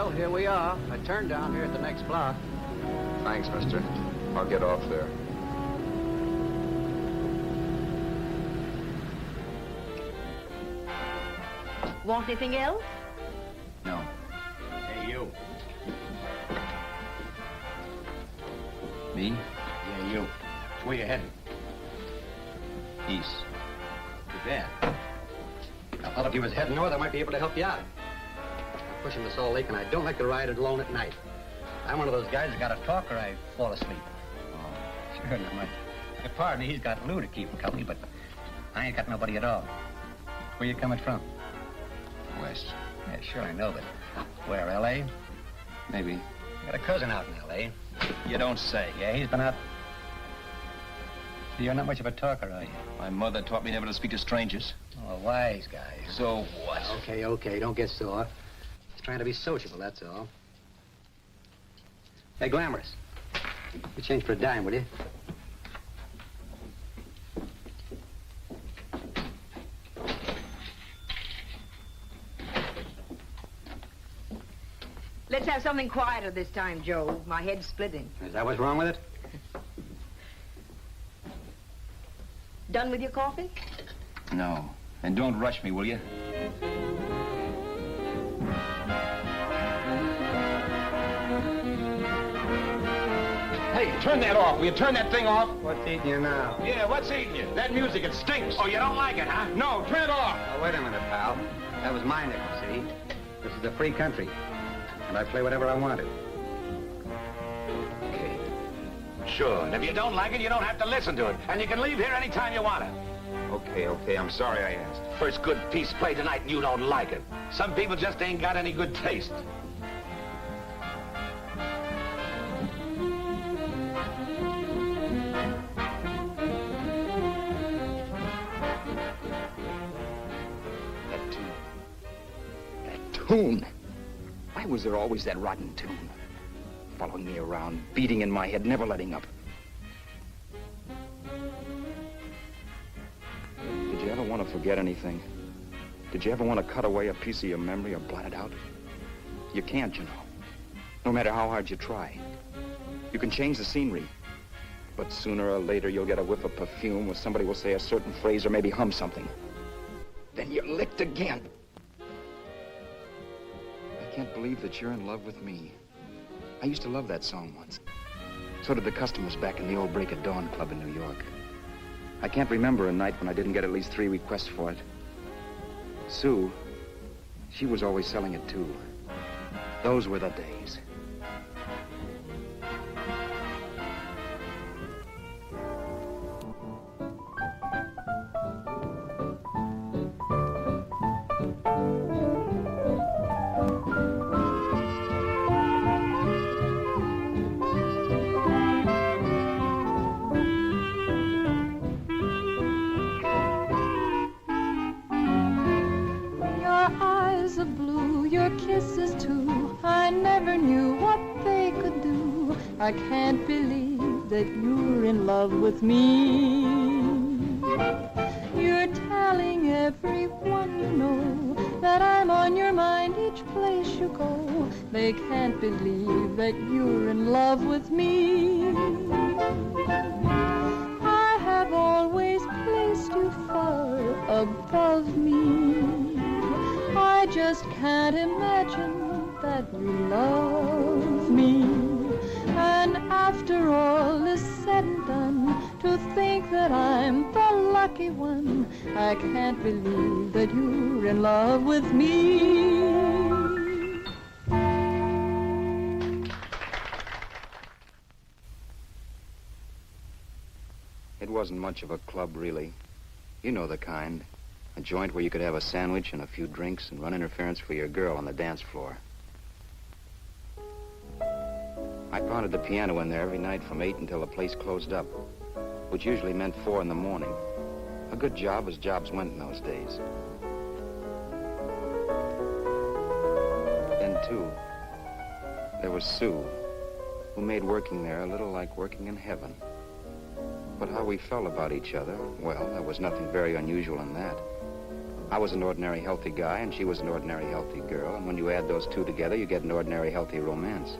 Well, here we are. I turned down here at the next block. Thanks, mister. I'll get off there. Want anything else? No. Hey, you. Me? Yeah, you. Where you heading? East. Too bad. I thought if you was heading north, I might be able to help you out. I'm pushing to Salt Lake, and I don't like to ride it alone at night. I'm one of those guys that got to talk or I fall asleep. Oh, sure, not much. Your partner, he's got Lou to keep him company, but I ain't got nobody at all. Where you coming from? West. Yeah, sure, I know, but where, L.A.? Maybe. I got a cousin out in L.A. You don't say. Yeah, he's been out. You're not much of a talker, are you? My mother taught me never to speak to strangers. Oh, a wise guy. So what? Okay, don't get sore. Just trying to be sociable, that's all. Hey, Glamorous. You change for a dime, will you? Let's have something quieter this time, Joe. My head's splitting. Is that what's wrong with it? Done with your coffee? No. And don't rush me, will you? Hey, turn that off. Will you turn that thing off? What's eating you now? Yeah, what's eating you? That music, it stinks. Oh, you don't like it, huh? No, turn it off. Oh, wait a minute, pal. That was my nickel, see? This is a free country. And I play whatever I want to. Okay. Sure, and if you don't like it, you don't have to listen to it. And you can leave here anytime you want to. Okay. I'm sorry I asked. First good piece played tonight and you don't like it. Some people just ain't got any good taste. Tune. Why was there always that rotten tune? Following me around, beating in my head, never letting up. Did you ever want to forget anything? Did you ever want to cut away a piece of your memory or blot it out? You can't, you know. No matter how hard you try. You can change the scenery. But sooner or later, you'll get a whiff of perfume or somebody will say a certain phrase or maybe hum something. Then you're licked again. I can't believe that you're in love with me. I used to love that song once. So did the customers back in the old Break of Dawn club in New York. I can't remember a night when I didn't get at least 3 requests for it. Sue, she was always selling it too. Those were the days. I can't believe that you're in love with me. You're telling everyone you know that I'm on your mind each place you go. They can't believe that you're in love with me. I have always placed you far above me. I just can't imagine that you love me. And after all is said and done, to think that I'm the lucky one, I can't believe that you're in love with me. It wasn't much of a club, really. You know the kind. A joint where you could have a sandwich and a few drinks and run interference for your girl on the dance floor. I pounded the piano in there every night from 8 until the place closed up, which usually meant 4 in the morning. A good job as jobs went in those days. Then, too, there was Sue, who made working there a little like working in heaven. But how we felt about each other, well, there was nothing very unusual in that. I was an ordinary healthy guy, and she was an ordinary healthy girl, and when you add those two together, you get an ordinary healthy romance,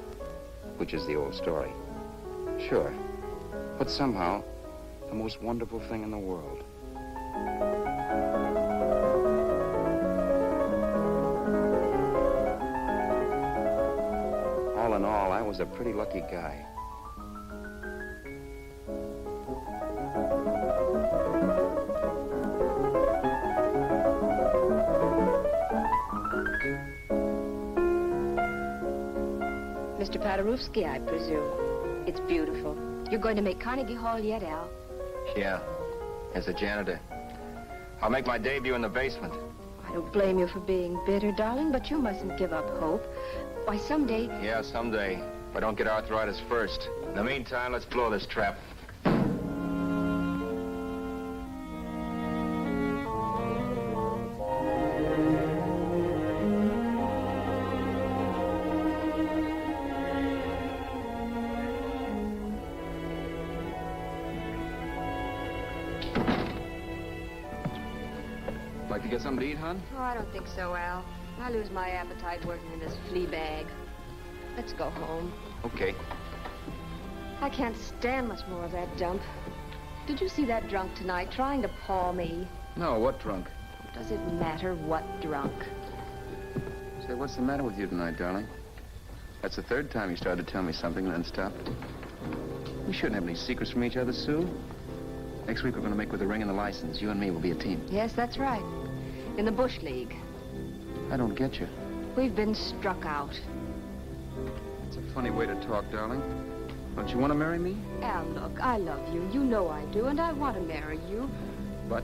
which is the old story. Sure, but somehow, the most wonderful thing in the world. All in all, I was a pretty lucky guy. Mr. Paderewski, I presume. It's beautiful. You're going to make Carnegie Hall yet, Al? Yeah, as a janitor. I'll make my debut in the basement. I don't blame you for being bitter, darling, but you mustn't give up hope. Why, someday... Yeah, someday. If I don't get arthritis first. In the meantime, let's blow this trap. Like to get something to eat, hon? Oh, I don't think so, Al. I lose my appetite working in this flea bag. Let's go home. Okay. I can't stand much more of that dump. Did you see that drunk tonight trying to paw me? No, what drunk? Does it matter what drunk? Say, what's the matter with you tonight, darling? That's the third time you started to tell me something and then stopped. We shouldn't have any secrets from each other, Sue. Next week we're going to make with the ring and the license. You and me will be a team. Yes, that's right. In the Bush League. I don't get you. We've been struck out. It's a funny way to talk, darling. Don't you want to marry me? Al, look, I love you. You know I do, and I want to marry you. But?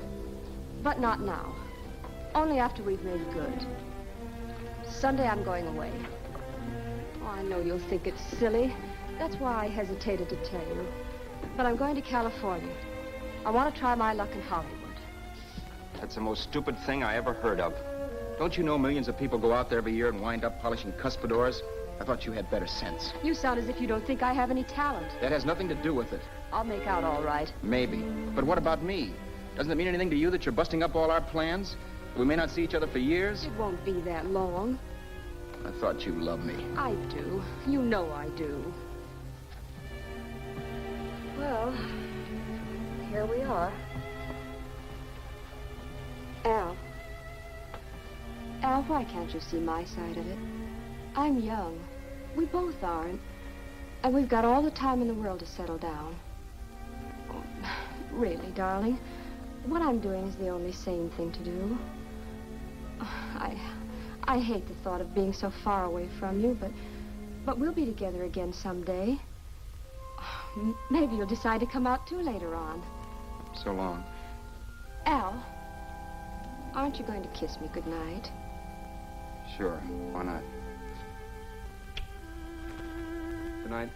But not now. Only after we've made good. Sunday I'm going away. Oh, I know you'll think it's silly. That's why I hesitated to tell you. But I'm going to California. I want to try my luck in Hollywood. That's the most stupid thing I ever heard of. Don't you know millions of people go out there every year and wind up polishing cuspidors? I thought you had better sense. You sound as if you don't think I have any talent. That has nothing to do with it. I'll make out all right. Maybe. But what about me? Doesn't it mean anything to you that you're busting up all our plans? We may not see each other for years? It won't be that long. I thought you loved me. I do. You know I do. Well, here we are. Al. Al, why can't you see my side of it? I'm young. We both are, and we've got all the time in the world to settle down. Oh, really, darling, what I'm doing is the only sane thing to do. I hate the thought of being so far away from you, but we'll be together again someday. Maybe you'll decide to come out too later on. So long. Al, aren't you going to kiss me goodnight? Sure, why not? Good night.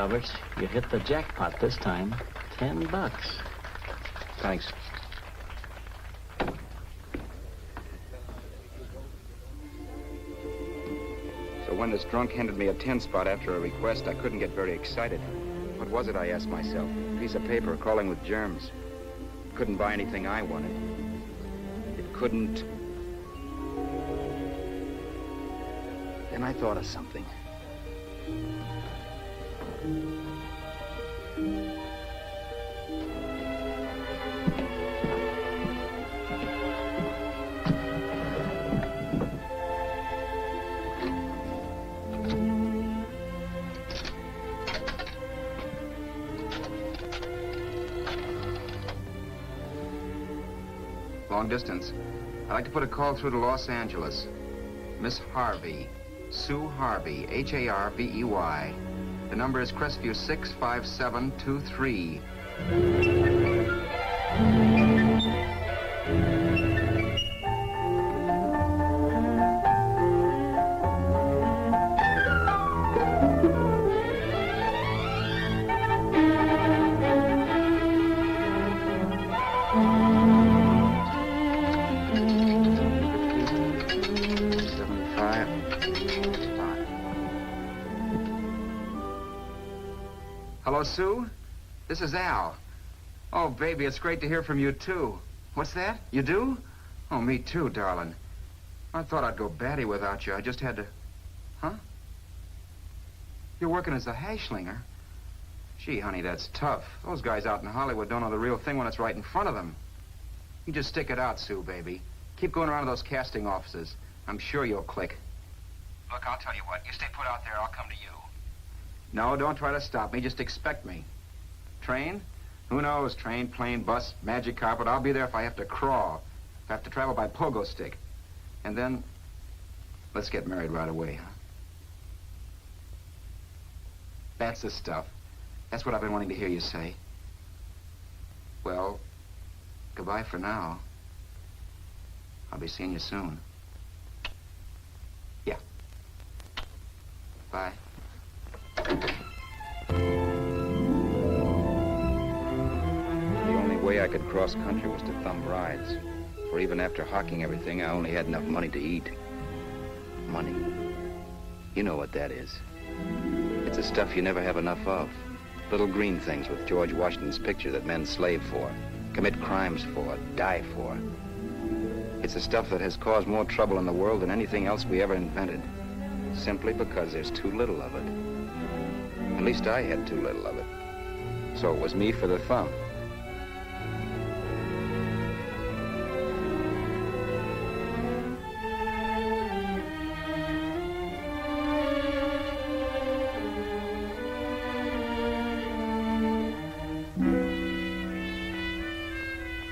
Roberts. You hit the jackpot this time. $10. Thanks. So when this drunk handed me a 10 spot after a request, I couldn't get very excited. What was it, I asked myself? A piece of paper crawling with germs. It couldn't buy anything I wanted. It couldn't... Then I thought of something. Long distance. I'd like to put a call through to Los Angeles. Miss Harvey. Sue Harvey, Harvey. The number is Crestview 65723. Hello, Sue? This is Al. Oh, baby, it's great to hear from you, too. What's that? You do? Oh, me too, darling. I thought I'd go batty without you. I just had to... Huh? You're working as a hashlinger? Gee, honey, that's tough. Those guys out in Hollywood don't know the real thing when it's right in front of them. You just stick it out, Sue, baby. Keep going around to those casting offices. I'm sure you'll click. Look, I'll tell you what. You stay put out there, I'll come to you. No, don't try to stop me. Just expect me. Train? Who knows? Train, plane, bus, magic carpet. I'll be there if I have to crawl. If I have to travel by pogo stick. And then, let's get married right away, huh? That's the stuff. That's what I've been wanting to hear you say. Well, goodbye for now. I'll be seeing you soon. Yeah. Bye. The only way I could cross country was to thumb rides. For even after hawking everything, I only had enough money to eat. Money. You know what that is. It's the stuff you never have enough of. Little green things with George Washington's picture that men slave for, commit crimes for, die for. It's the stuff that has caused more trouble in the world than anything else we ever invented. Simply because there's too little of it. At least I had too little of it. So it was me for the thumb.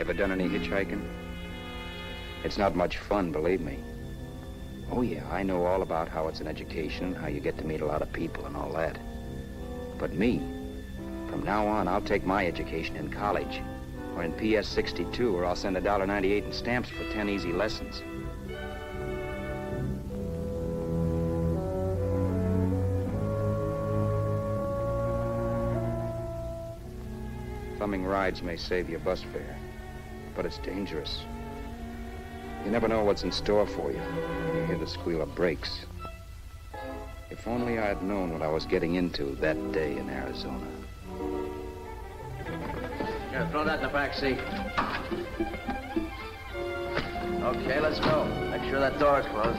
Ever done any hitchhiking? It's not much fun, believe me. Oh, yeah, I know all about how it's an education, how you get to meet a lot of people and all that. But me, from now on, I'll take my education in college, or in PS 62, or I'll send $1.98 in stamps for 10 easy lessons. Thumbing rides may save your bus fare, but it's dangerous. You never know what's in store for you when you hear the squeal of brakes. If only I had known what I was getting into that day in Arizona. Here, throw that in the back seat. Okay, let's go. Make sure that door's closed.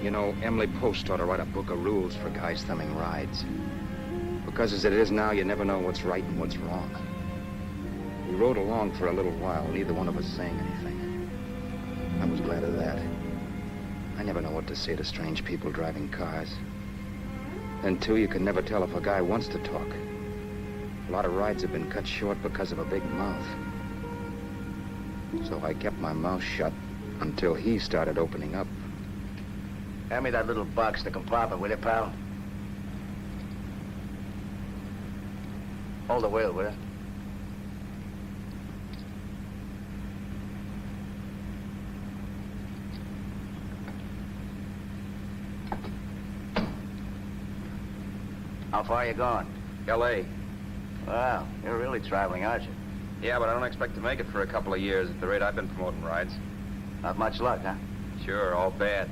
You know, Emily Post ought to write a book of rules for guys thumbing rides. Because as it is now, you never know what's right and what's wrong. We rode along for a little while, neither one of us saying anything. I was glad of that. I never know what to say to strange people driving cars. And too, you can never tell if a guy wants to talk. A lot of rides have been cut short because of a big mouth. So I kept my mouth shut until he started opening up. Hand me that little box, the compartment, will you, pal? Hold the wheel, will you? How far are you going? L.A. Well, you're really traveling, aren't you? Yeah, but I don't expect to make it for a couple of years at the rate I've been promoting rides. Not much luck, huh? Sure, all bad.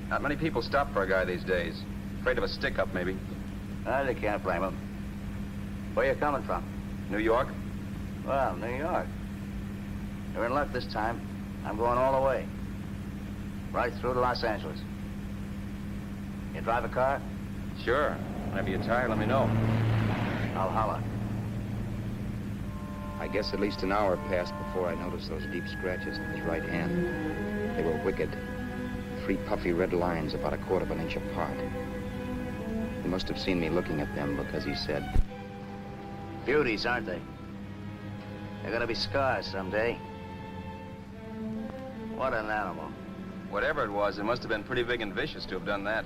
Not many people stop for a guy these days. Afraid of a stick-up, maybe. Well, you can't blame him. Where you coming from? New York? Well, New York. You're in luck this time. I'm going all the way. Right through to Los Angeles. You drive a car? Sure. Whenever you're tired, let me know. I'll holler. I guess at least an hour passed before I noticed those deep scratches in his right hand. They were wicked. 3 puffy red lines about 1/4 inch apart. He must have seen me looking at them because he said, Beauties, aren't they? They're gonna be scars someday. What an animal. Whatever it was, it must have been pretty big and vicious to have done that.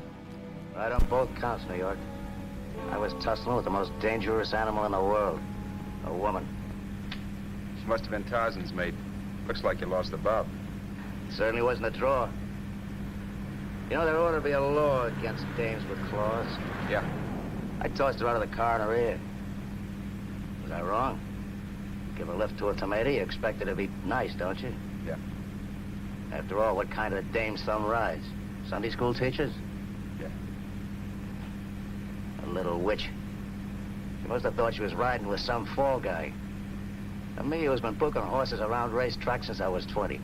Right on both counts, New York. I was tussling with the most dangerous animal in the world. A woman. She must have been Tarzan's mate. Looks like you lost the bob. Certainly wasn't a draw. You know, there ought to be a law against dames with claws. Yeah. I tossed her out of the car in her ear. Was I wrong? Give a lift to a tomato, you expect her to be nice, don't you? Yeah. After all, what kind of dames some rides? Sunday school teachers? Yeah. A little witch. She must have thought she was riding with some fall guy. And me, who's been booking horses around racetracks since I was 20.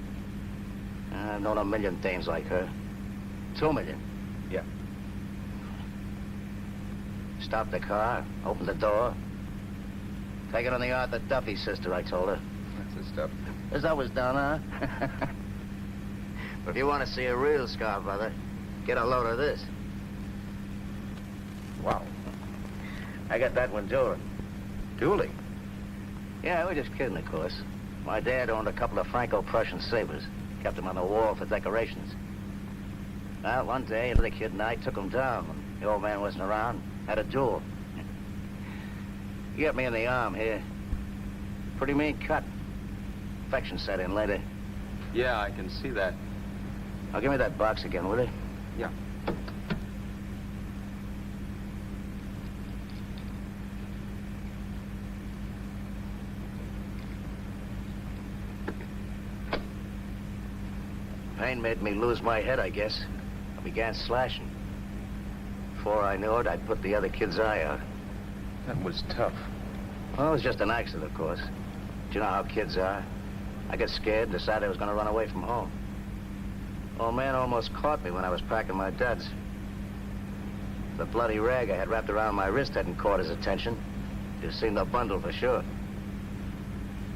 I've known a million dames like her. 2 million. Yeah. Stopped the car, opened the door. Take it on the Arthur Duffy sister, I told her. That's the stuff. As that was done, huh? But if you want to see a real scar, brother, get a load of this. Wow. I got that one dueling. Dueling? Yeah, we're just kidding, of course. My dad owned a couple of Franco-Prussian sabers. Kept them on the wall for decorations. Well, one day, the kid and I took them down when the old man wasn't around. Had a duel. He got me in the arm here. Pretty mean cut. Infection set in later. Yeah, I can see that. Now, give me that box again, will you? Yeah. Pain made me lose my head, I guess. I began slashing. Before I knew it, I'd put the other kid's eye out. That was tough. Well, it was just an accident, of course. But you know how kids are. I got scared, decided I was going to run away from home. Old man almost caught me when I was packing my duds. The bloody rag I had wrapped around my wrist hadn't caught his attention. You'd seen the bundle for sure.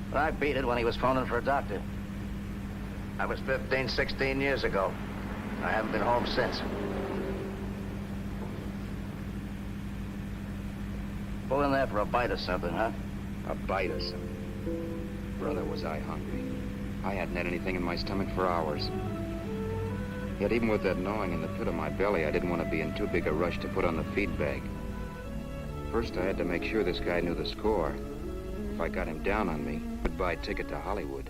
But I beat it when he was phoning for a doctor. That was 15, 16 years ago. I haven't been home since. Pull in there for a bite or something, huh? a bite or something. Brother, was I hungry. I hadn't had anything in my stomach for hours. Yet even with that gnawing in the pit of my belly, I didn't want to be in too big a rush to put on the feed bag. First, I had to make sure this guy knew the score. If I got him down on me, goodbye ticket to Hollywood.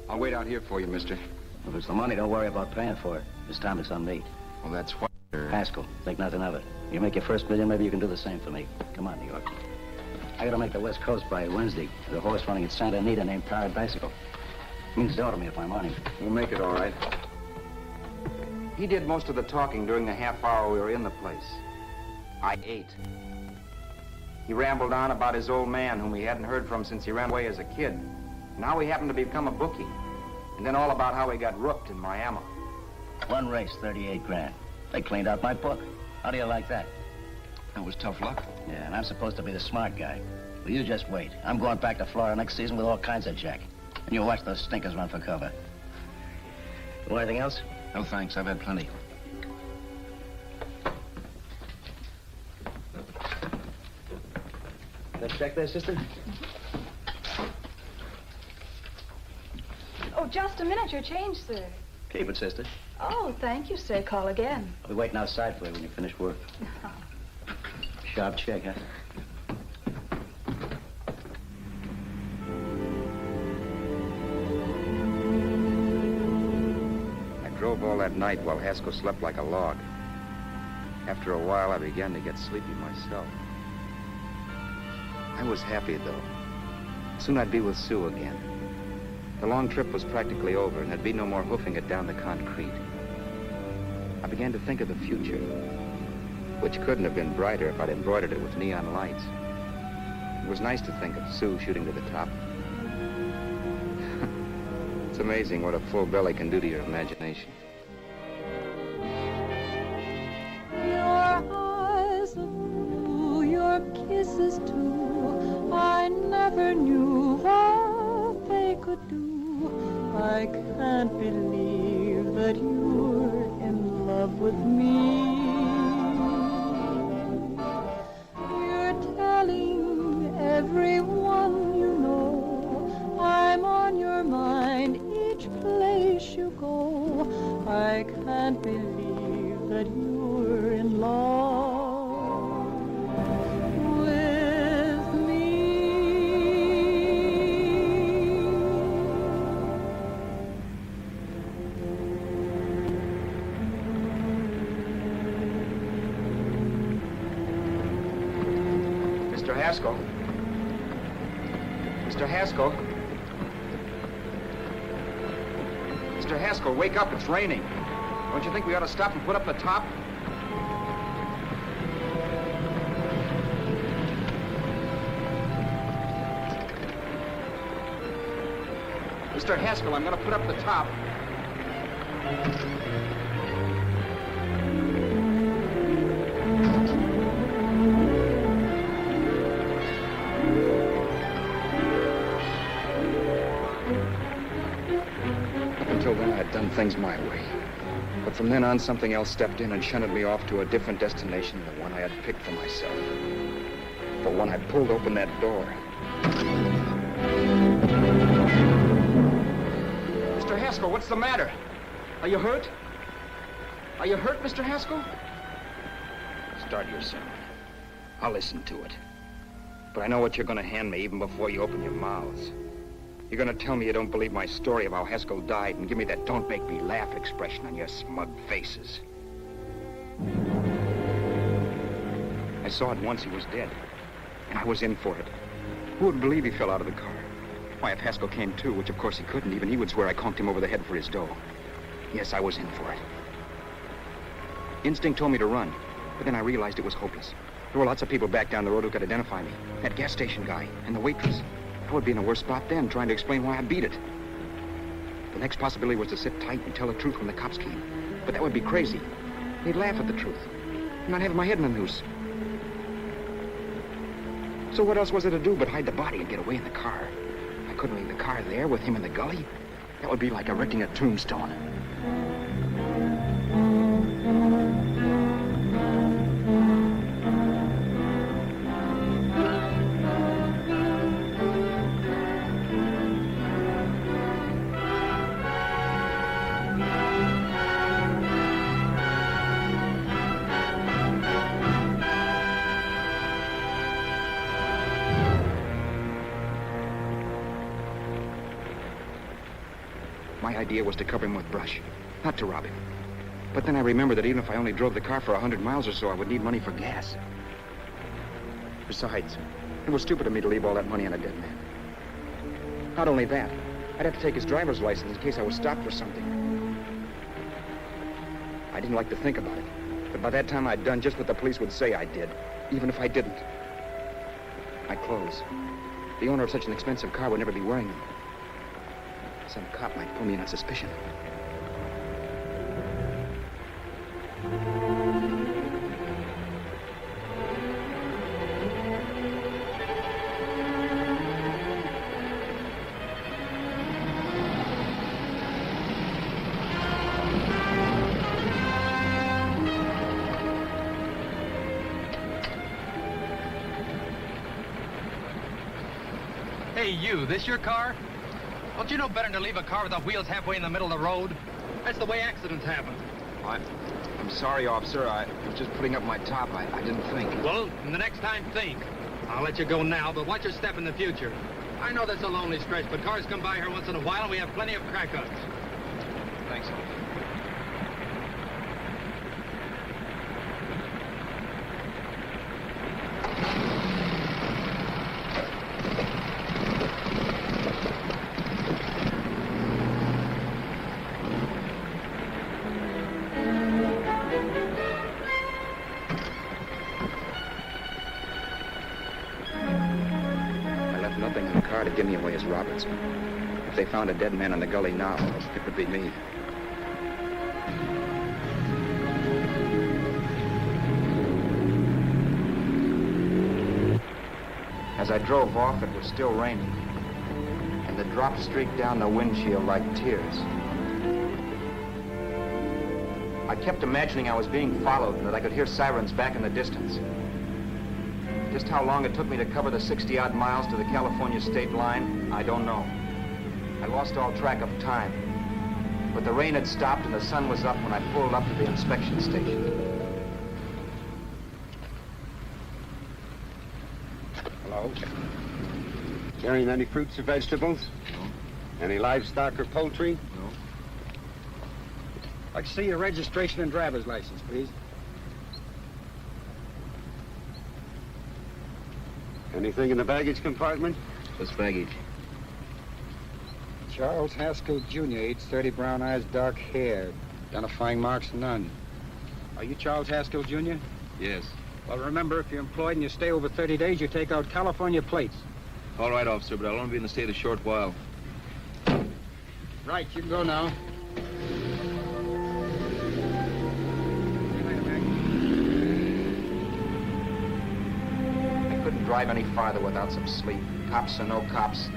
I'll wait out here for you, mister. If it's the money, don't worry about paying for it. This time it's on me. Well, that's what... Haskell, think nothing of it. You make your first million, maybe you can do the same for me. Come on, New York. I gotta make the West Coast by Wednesday. There's a horse running at Santa Anita named Paradiesical. Means dough to me if I'm on him. We'll make it all right. He did most of the talking during the half hour we were in the place. I ate. He rambled on about his old man, whom he hadn't heard from since he ran away as a kid. Now he happened to become a bookie. And then all about how he got rooked in Miami. One race, 38 grand. They cleaned out my book. How do you like that? That was tough luck. Yeah, and I'm supposed to be the smart guy. Well, you just wait. I'm going back to Florida next season with all kinds of jack. And you watch those stinkers run for cover. Want anything else? No, thanks. I've had plenty. That check there, sister? Oh, just a minute. Your change, sir. Keep it, sister. Oh, thank you, sir. Call again. I'll be waiting outside for you when you finish work. Sharp check, huh? drove all that night while Haskell slept like a log. After a while, I began to get sleepy myself. I was happy, though. Soon I'd be with Sue again. The long trip was practically over, and there'd be no more hoofing it down the concrete. I began to think of the future, which couldn't have been brighter if I'd embroidered it with neon lights. It was nice to think of Sue shooting to the top. It's amazing what a full belly can do to your imagination. Your eyes of blue, your kisses too, I never knew what they could do. I can't believe that you're in love with me. You're telling everyone you know I'm on your mind each place you go. I can't believe that you're in love with me. Mr. Haskell? Mr. Haskell? Mr. Haskell, wake up. It's raining. Don't you think we ought to stop and put up the top? Mr. Haskell, I'm going to put up the top. Until then, I'd done things my way. But from then on, something else stepped in and shunted me off to a different destination than the one I had picked for myself. But when I pulled open that door... Mr. Haskell, what's the matter? Are you hurt? Are you hurt, Mr. Haskell? Start your sermon. I'll listen to it. But I know what you're going to hand me even before you open your mouths. You're going to tell me you don't believe my story of how Haskell died and give me that don't make me laugh expression on your smug faces. I saw it once he was dead, and I was in for it. Who would believe he fell out of the car? Why, if Haskell came too, which of course he couldn't, even he would swear I conked him over the head for his dough. Yes, I was in for it. Instinct told me to run, but then I realized it was hopeless. There were lots of people back down the road who could identify me. That gas station guy and the waitress. I would be in a worse spot then, trying to explain why I beat it. The next possibility was to sit tight and tell the truth when the cops came. But that would be crazy. They'd laugh at the truth. I'm not having my head in a noose. So what else was there to do but hide the body and get away in the car? I couldn't leave the car there with him in the gully. That would be like erecting a tombstone. My idea was to cover him with brush, not to rob him. But then I remembered that even if I only drove the car for 100 miles or so, I would need money for gas. Besides, it was stupid of me to leave all that money on a dead man. Not only that, I'd have to take his driver's license in case I was stopped for something. I didn't like to think about it, but by that time I'd done just what the police would say I did, even if I didn't. My clothes. The owner of such an expensive car would never be wearing them. Some cop might pull me in on suspicion. Hey, you, this your car? Don't you know better than to leave a car with the wheels halfway in the middle of the road? That's the way accidents happen. I'm sorry, officer. I was just putting up my top. I didn't think. Well, the next time, think. I'll let you go now, but watch your step in the future. I know that's a lonely stretch, but cars come by here once in a while, and we have plenty of crack-ups. Thanks, officer. car to give me away as Robert's. If they found a dead man in the gully now, it would be me. As I drove off, it was still raining, and the drops streaked down the windshield like tears. I kept imagining I was being followed and that I could hear sirens back in the distance. Just how long it took me to cover the 60-odd miles to the California state line, I don't know. I lost all track of time. But the rain had stopped and the sun was up when I pulled up to the inspection station. Hello? Carrying any fruits or vegetables? No. Any livestock or poultry? No. I'd like to see your registration and driver's license, please. Anything in the baggage compartment? Just baggage. Charles Haskell, Jr., age 30, brown eyes, dark hair. Identifying marks, none. Are you Charles Haskell, Jr.? Yes. Well, remember, if you're employed and you stay over 30 days, you take out California plates. All right, officer, but I'll only be in the state a short while. Right, you can go now. I couldn't drive any farther without some sleep. Cops or no cops,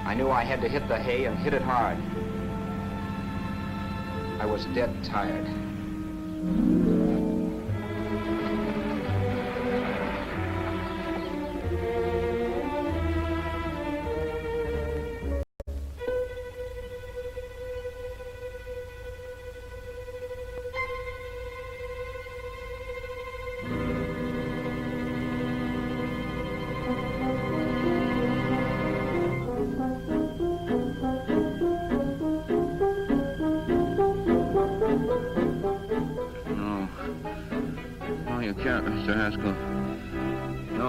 I knew I had to hit the hay and hit it hard. I was dead tired. Mr. Haskell. No.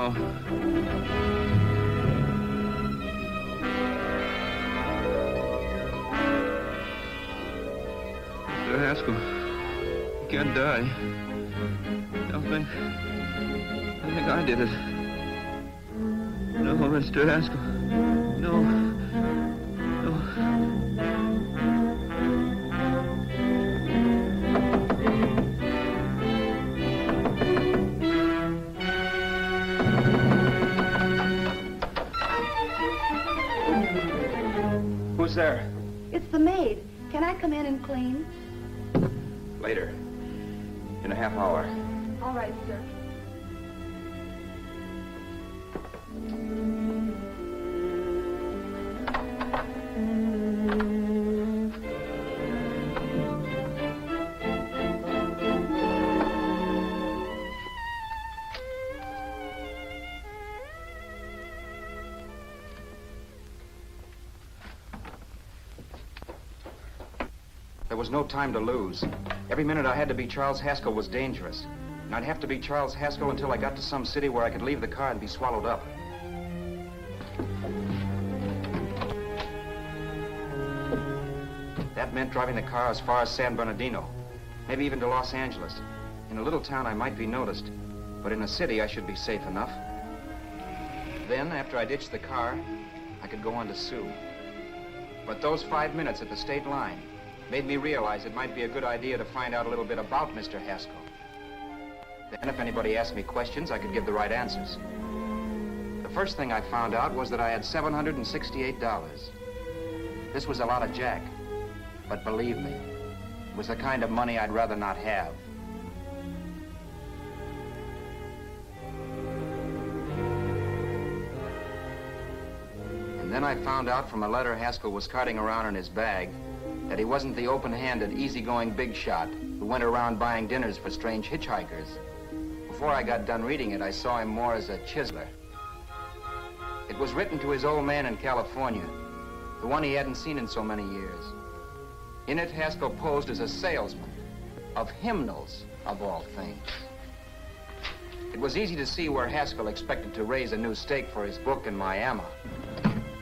Mr. Haskell, you can't die. I think I did it. No, Mr. Haskell. No. No. Who's there? It's the maid. Can I come in and clean? Later. In a half hour. All right, sir. There was no time to lose. Every minute I had to be Charles Haskell was dangerous. And I'd have to be Charles Haskell until I got to some city where I could leave the car and be swallowed up. That meant driving the car as far as San Bernardino, maybe even to Los Angeles. In a little town I might be noticed, but in a city I should be safe enough. Then, after I ditched the car, I could go on to Sue. But those 5 minutes at the state line made me realize it might be a good idea to find out a little bit about Mr. Haskell. Then if anybody asked me questions, I could give the right answers. The first thing I found out was that I had $768. This was a lot of jack, but believe me, it was the kind of money I'd rather not have. And then I found out from a letter Haskell was carting around in his bag that he wasn't the open-handed, easygoing big shot who went around buying dinners for strange hitchhikers. Before I got done reading it, I saw him more as a chiseler. It was written to his old man in California, the one he hadn't seen in so many years. In it, Haskell posed as a salesman of hymnals, of all things. It was easy to see where Haskell expected to raise a new stake for his book in Miami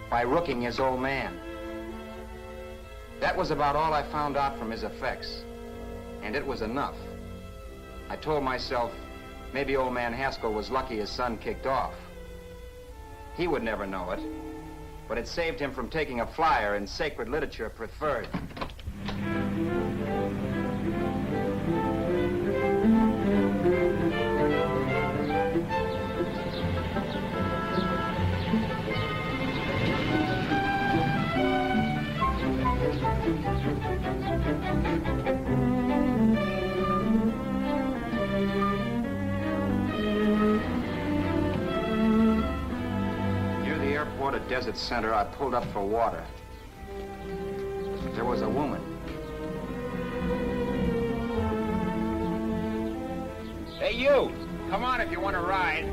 by rooking his old man. That was about all I found out from his effects, and it was enough. I told myself, maybe old man Haskell was lucky his son kicked off. He would never know it, but it saved him from taking a flyer in sacred literature preferred. At Desert Center, I pulled up for water. There was a woman. Hey, you! Come on if you want to ride.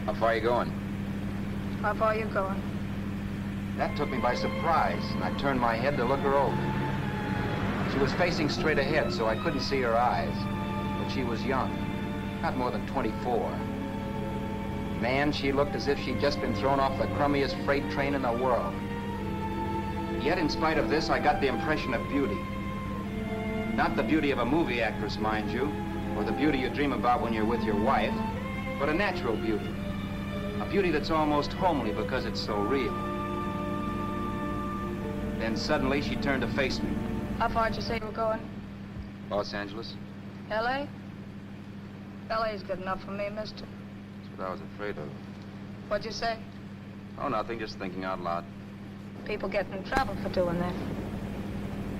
How far are you going? How far are you going? That took me by surprise, and I turned my head to look her over. She was facing straight ahead, so I couldn't see her eyes. But she was young, not more than 24. Man, she looked as if she'd just been thrown off the crummiest freight train in the world. Yet, in spite of this, I got the impression of beauty. Not the beauty of a movie actress, mind you, or the beauty you dream about when you're with your wife, but a natural beauty. A beauty that's almost homely because it's so real. Then suddenly she turned to face me. How far did you say you were going? Los Angeles? L.A.? L.A.'s good enough for me, mister. That's what I was afraid of. What'd you say? Oh, nothing, just thinking out loud. People get in trouble for doing that.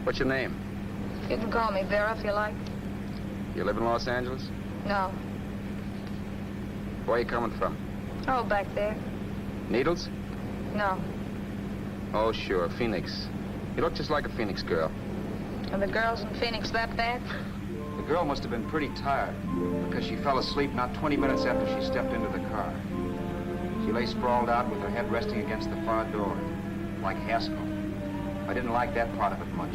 What's your name? You can call me Vera if you like. You live in Los Angeles? No. Where are you coming from? Oh, back there. Needles? No. Oh, sure, Phoenix. You look just like a Phoenix girl. Are the girls in Phoenix that bad? The girl must have been pretty tired, because she fell asleep not 20 minutes after she stepped into the car. She lay sprawled out with her head resting against the far door, like Haskell. I didn't like that part of it much,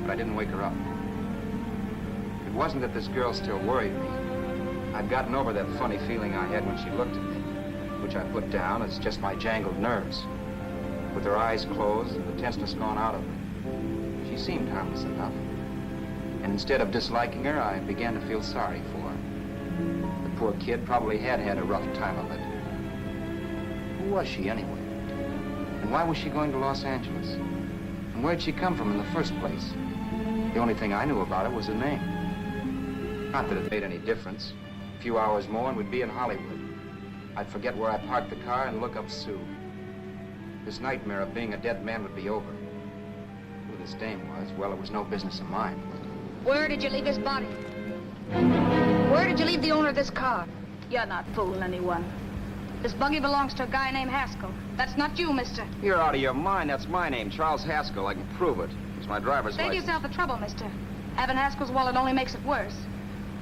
but I didn't wake her up. It wasn't that this girl still worried me. I'd gotten over that funny feeling I had when she looked at me, which I put down as just my jangled nerves. With her eyes closed and the tenseness gone out of her, she seemed harmless enough. And instead of disliking her, I began to feel sorry for her. The poor kid probably had had a rough time of it. Who was she anyway? And why was she going to Los Angeles? And where'd she come from in the first place? The only thing I knew about her was her name. Not that it made any difference. A few hours more and we'd be in Hollywood. I'd forget where I parked the car and look up Sue. This nightmare of being a dead man would be over. Who this dame was, well, it was no business of mine. Where did you leave his body? Where did you leave the owner of this car? You're not fooling anyone. This buggy belongs to a guy named Haskell. That's not you, mister. You're out of your mind. That's my name, Charles Haskell. I can prove it. It's my driver's Save license. yourself the trouble, mister. Having Haskell's wallet only makes it worse.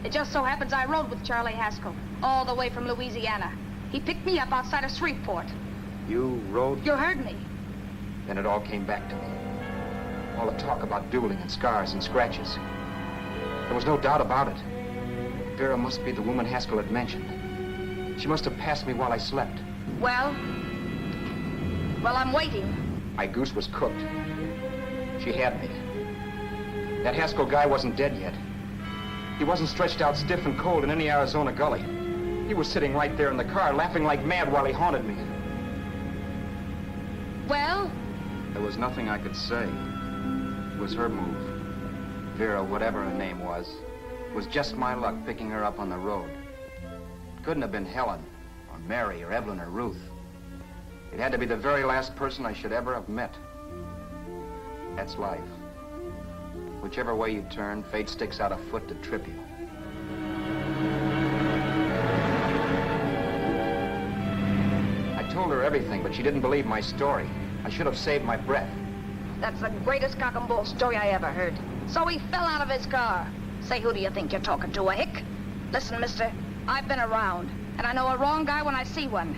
It just so happens I rode with Charlie Haskell, all the way from Louisiana. He picked me up outside of Shreveport. You rode? You heard me. Then it all came back to me. All the talk about dueling and scars and scratches. There was no doubt about it. Vera must be the woman Haskell had mentioned. She must have passed me while I slept. Well, I'm waiting. My goose was cooked. She had me. That Haskell guy wasn't dead yet. He wasn't stretched out stiff and cold in any Arizona gully. He was sitting right there in the car, laughing like mad while he haunted me. Well? There was nothing I could say. It was her move. Vera, whatever her name was just my luck picking her up on the road. It couldn't have been Helen, or Mary, or Evelyn, or Ruth. It had to be the very last person I should ever have met. That's life. Whichever way you turn, fate sticks out a foot to trip you. I told her everything, but she didn't believe my story. I should have saved my breath. That's the greatest cock and bull story I ever heard. So he fell out of his car. Say, who do you think you're talking to, a hick? Listen, mister, I've been around, and I know a wrong guy when I see one.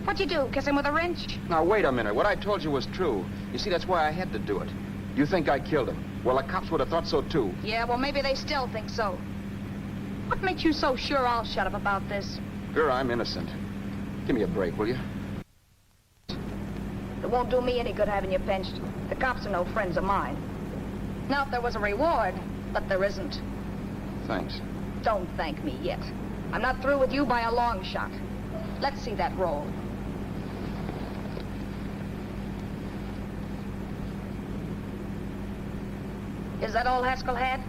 What'd you do, kiss him with a wrench? Now, wait a minute. What I told you was true. You see, that's why I had to do it. You think I killed him. Well, the cops would have thought so, too. Yeah, well, maybe they still think so. What makes you so sure I'll shut up about this? Girl, I'm innocent. Give me a break, will you? It won't do me any good having you pinched. The cops are no friends of mine. Now, if there was a reward, but there isn't. Thanks. Don't thank me yet. I'm not through with you by a long shot. Let's see that roll. Is that all Haskell had?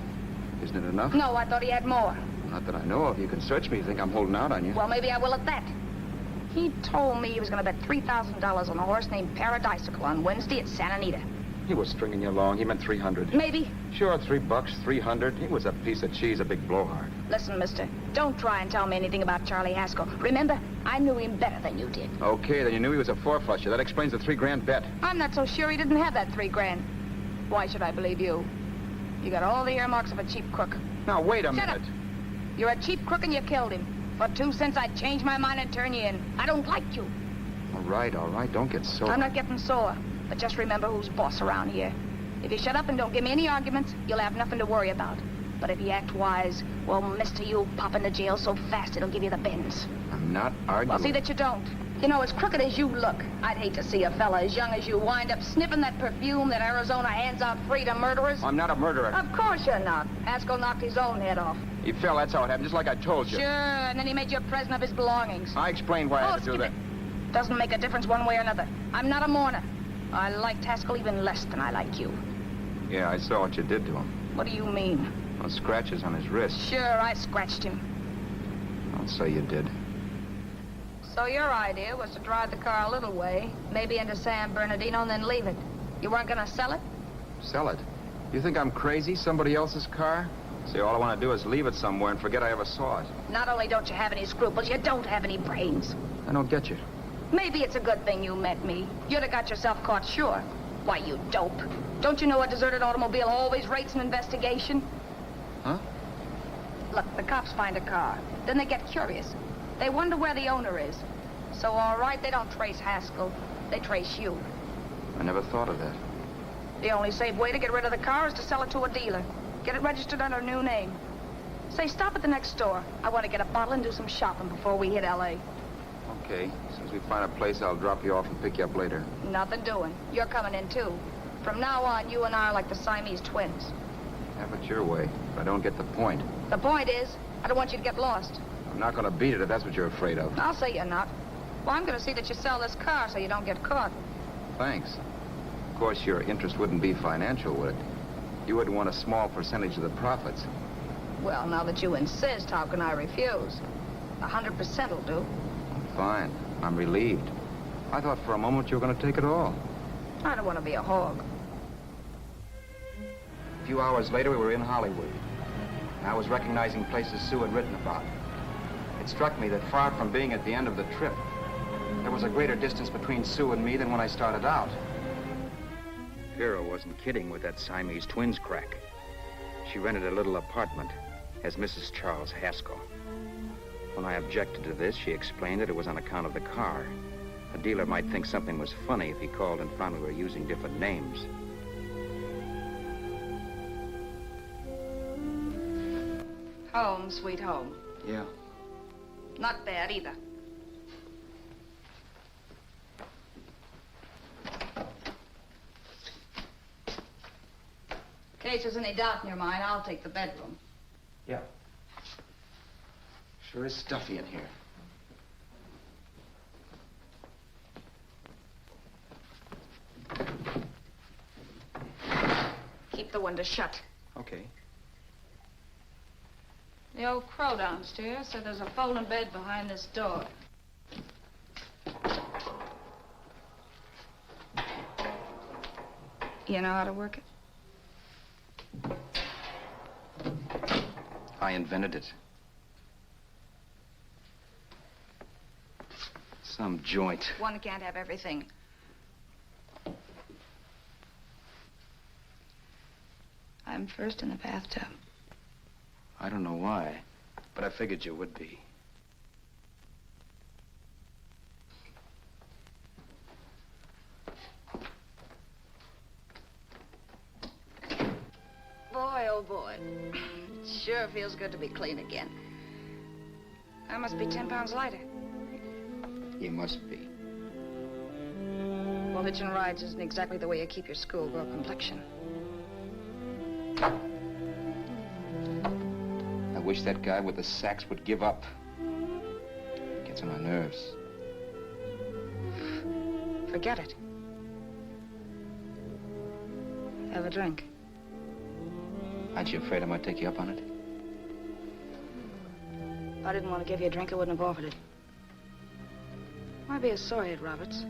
Isn't it enough? No, I thought he had more. Not that I know of. You can search me. You think I'm holding out on you? Well, maybe I will at that. He told me he was going to bet $3,000 on a horse named Paradisical on Wednesday at Santa Anita. He was stringing you along. He meant 300. Maybe. Sure, $3, 300. He was a piece of cheese, a big blowhard. Listen, mister, don't try and tell me anything about Charlie Haskell. Remember, I knew him better than you did. Okay, then you knew he was a four-flusher. That explains the $3,000 bet. I'm not so sure he didn't have that $3,000. Why should I believe you? You got all the earmarks of a cheap crook. Now, wait a Shut minute. up. You're a cheap crook and you killed him. For 2 cents, I'd change my mind and turn you in. I don't like you. All right. Don't get sore. I'm not getting sore. But just remember who's boss around here. If you shut up and don't give me any arguments, you'll have nothing to worry about. But if you act wise, well, mister, you'll pop into jail so fast it'll give you the bends. I'm not arguing. Well, see that you don't. You know, as crooked as you look, I'd hate to see a fella as young as you wind up sniffing that perfume that Arizona hands out free to murderers. I'm not a murderer. Of course you're not. Haskell knocked his own head off. He fell. That's how it happened, just like I told you. Sure, and then he made you a present of his belongings. I explained why I had to do skip that. it. Doesn't make a difference one way or another. I'm not a mourner. I liked Haskell even less than I like you. Yeah, I saw what you did to him. What do you mean? Well, scratches on his wrist. Sure, I scratched him. I'll say you did. So your idea was to drive the car a little way, maybe into San Bernardino, and then leave it. You weren't gonna sell it? Sell it? You think I'm crazy? Somebody else's car? See, all I want to do is leave it somewhere and forget I ever saw it. Not only don't you have any scruples, you don't have any brains. I don't get you. Maybe it's a good thing you met me. You'd have got yourself caught, sure. Why, you dope. Don't you know a deserted automobile always rates an investigation? Huh? Look, the cops find a car. Then they get curious. They wonder where the owner is. So, all right, they don't trace Haskell. They trace you. I never thought of that. The only safe way to get rid of the car is to sell it to a dealer. Get it registered under a new name. Say, stop at the next store. I want to get a bottle and do some shopping before we hit L.A. Okay. As soon as we find a place, I'll drop you off and pick you up later. Nothing doing. You're coming in, too. From now on, you and I are like the Siamese twins. Have it your way, but I don't get the point. The point is, I don't want you to get lost. I'm not going to beat it if that's what you're afraid of. I'll say you're not. Well, I'm going to see that you sell this car so you don't get caught. Thanks. Of course, your interest wouldn't be financial, would it? You would want a small percentage of the profits. Well, now that you insist, how can I refuse? 100% will do. Fine. I'm relieved. I thought for a moment you were going to take it all. I don't want to be a hog. A few hours later, we were in Hollywood. And I was recognizing places Sue had written about. It struck me that far from being at the end of the trip, there was a greater distance between Sue and me than when I started out. Vera wasn't kidding with that Siamese twins crack. She rented a little apartment as Mrs. Charles Haskell. When I objected to this, she explained that it was on account of the car. A dealer might think something was funny if he called and found we were using different names. Home, sweet home. Yeah. Not bad either. In case there's any doubt in your mind, I'll take the bedroom. Yeah. Sure is stuffy in here. Keep the window shut. Okay. The old crow downstairs said there's a folding bed behind this door. You know how to work it? I invented it. Some joint. One can't have everything. I'm first in the bathtub. I don't know why, but I figured you would be. Boy, oh boy. Sure feels good to be clean again. I must be 10 pounds lighter. You must be. Well, hitching rides isn't exactly the way you keep your schoolgirl complexion. I wish that guy with the sax would give up. Gets on my nerves. Forget it. Have a drink. Aren't you afraid I might take you up on it? If I didn't want to give you a drink, I wouldn't have offered it. Why be a sorehead, Roberts?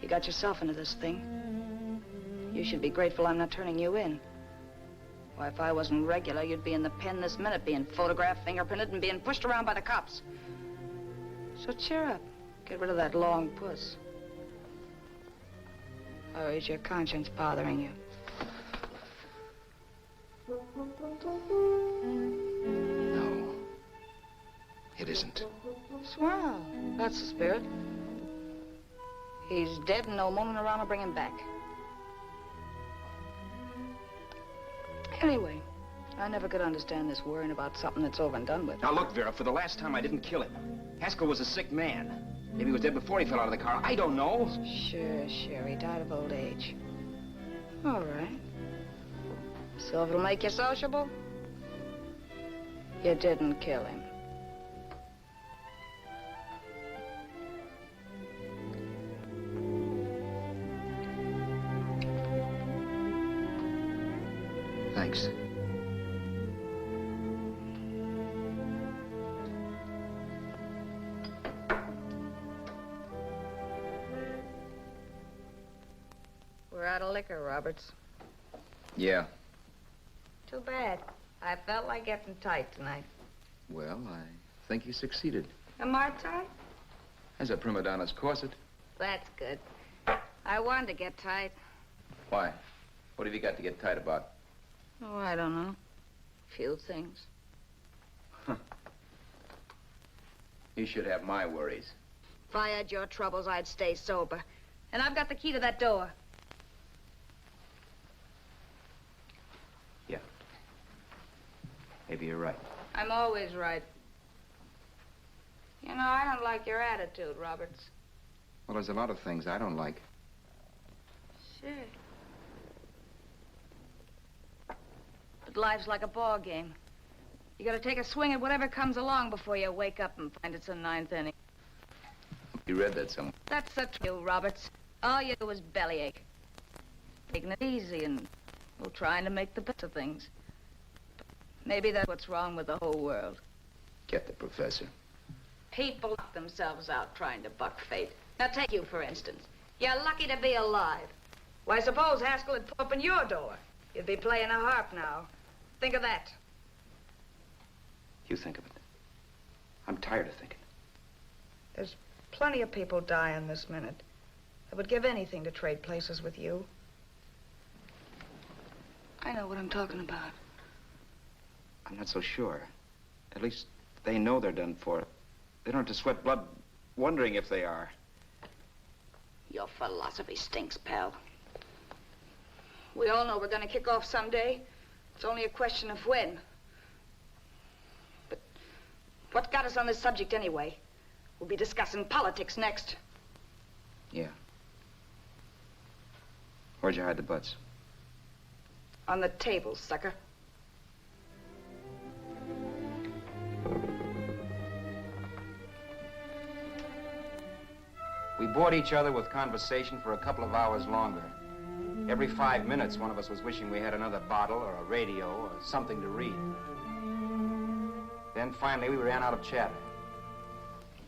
You got yourself into this thing. You should be grateful I'm not turning you in. Why, if I wasn't regular, you'd be in the pen this minute, being photographed, fingerprinted, and being pushed around by the cops. So cheer up. Get rid of that long puss. Or is your conscience bothering you? No. It isn't. Swell. That's the spirit. He's dead and no moment around to bring him back. Anyway, I never could understand this worrying about something that's over and done with. Now look, Vera, for the last time I didn't kill him. Haskell was a sick man. Maybe he was dead before he fell out of the car. I don't know. Sure, he died of old age. All right. So if it'll make you sociable, you didn't kill him. Thanks. We're out of liquor, Roberts. Yeah. Too bad. I felt like getting tight tonight. Well, I think you succeeded. Am I tight? As a prima donna's corset. That's good. I wanted to get tight. Why? What have you got to get tight about? Oh, I don't know. Few things. You should have my worries. If I had your troubles, I'd stay sober. And I've got the key to that door. Yeah. Maybe you're right. I'm always right. You know, I don't like your attitude, Roberts. Well, there's a lot of things I don't like. Sure. But life's like a ball game. You gotta take a swing at whatever comes along before you wake up and find it's the ninth inning. You read that somewhere. That's the truth, Roberts. All you do is bellyache. Taking it easy and, well, trying to make the best of things. But maybe that's what's wrong with the whole world. Get the professor. People knock themselves out trying to buck fate. Now, take you, for instance. You're lucky to be alive. Why, suppose Haskell had opened your door. You'd be playing a harp now. Think of that. You think of it. I'm tired of thinking. There's plenty of people dying this minute. I would give anything to trade places with you. I know what I'm talking about. I'm not so sure. At least they know they're done for. They don't have to sweat blood wondering if they are. Your philosophy stinks, pal. We all know we're gonna kick off someday. It's only a question of when. But what got us on this subject anyway? We'll be discussing politics next. Yeah. Where'd you hide the butts? On the table, sucker. We bored each other with conversation for a couple of hours longer. Every 5 minutes, one of us was wishing we had another bottle or a radio or something to read. Then finally, we ran out of chatter.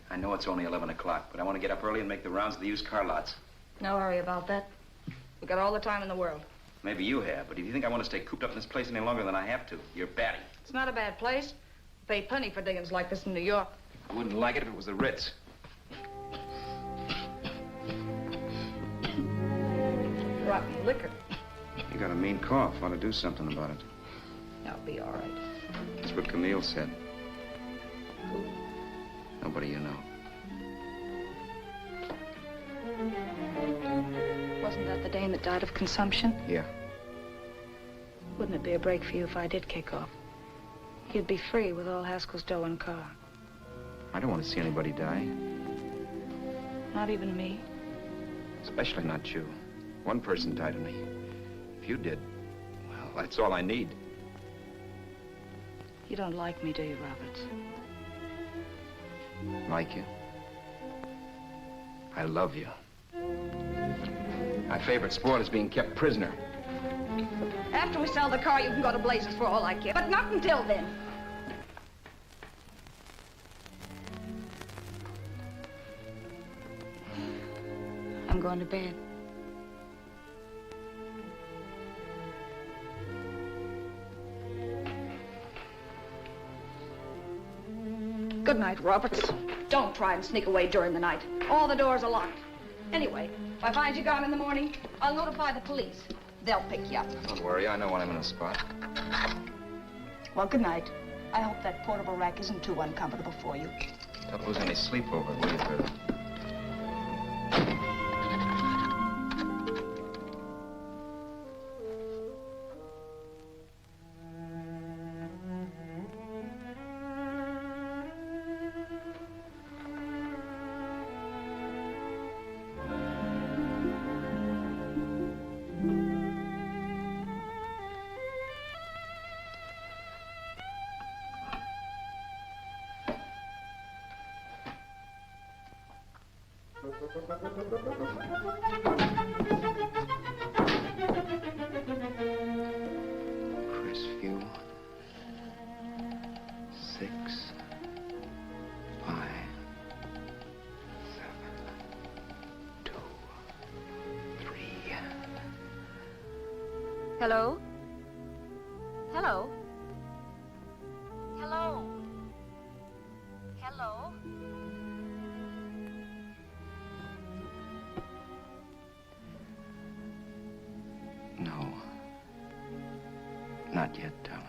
I know it's only 11 o'clock, but I want to get up early and make the rounds of the used car lots. No hurry about that. We've got all the time in the world. Maybe you have, but if you think I want to stay cooped up in this place any longer than I have to, you're batty. It's not a bad place. Pay plenty for diggings like this in New York. I wouldn't like it if it was the Ritz. rotten liquor. You got a mean cough. Want to do something about it. I'll be all right. That's what Camille said. Nobody you know. Wasn't that the dame that died of consumption? Yeah. Wouldn't it be a break for you if I did kick off? You'd be free with all Haskell's dough and car. I don't want to see anybody die. Not even me. Especially not you. One person died of me. If you did, well, that's all I need. You don't like me, do you, Roberts? Like you? I love you. My favorite sport is being kept prisoner. After we sell the car, you can go to blazes for all I care. But not until then. I'm going to bed. Good night, Roberts. Don't try and sneak away during the night. All the doors are locked. Anyway, if I find you gone in the morning, I'll notify the police. They'll pick you up. Don't worry, I know when I'm in a spot. Well, good night. I hope that portable rack isn't too uncomfortable for you. Don't lose any sleep over it, will you, Vera? Crestview. 6, 5, 7, 2, 3. Hello? Hello? Hello? Hello? No. Not yet, darling.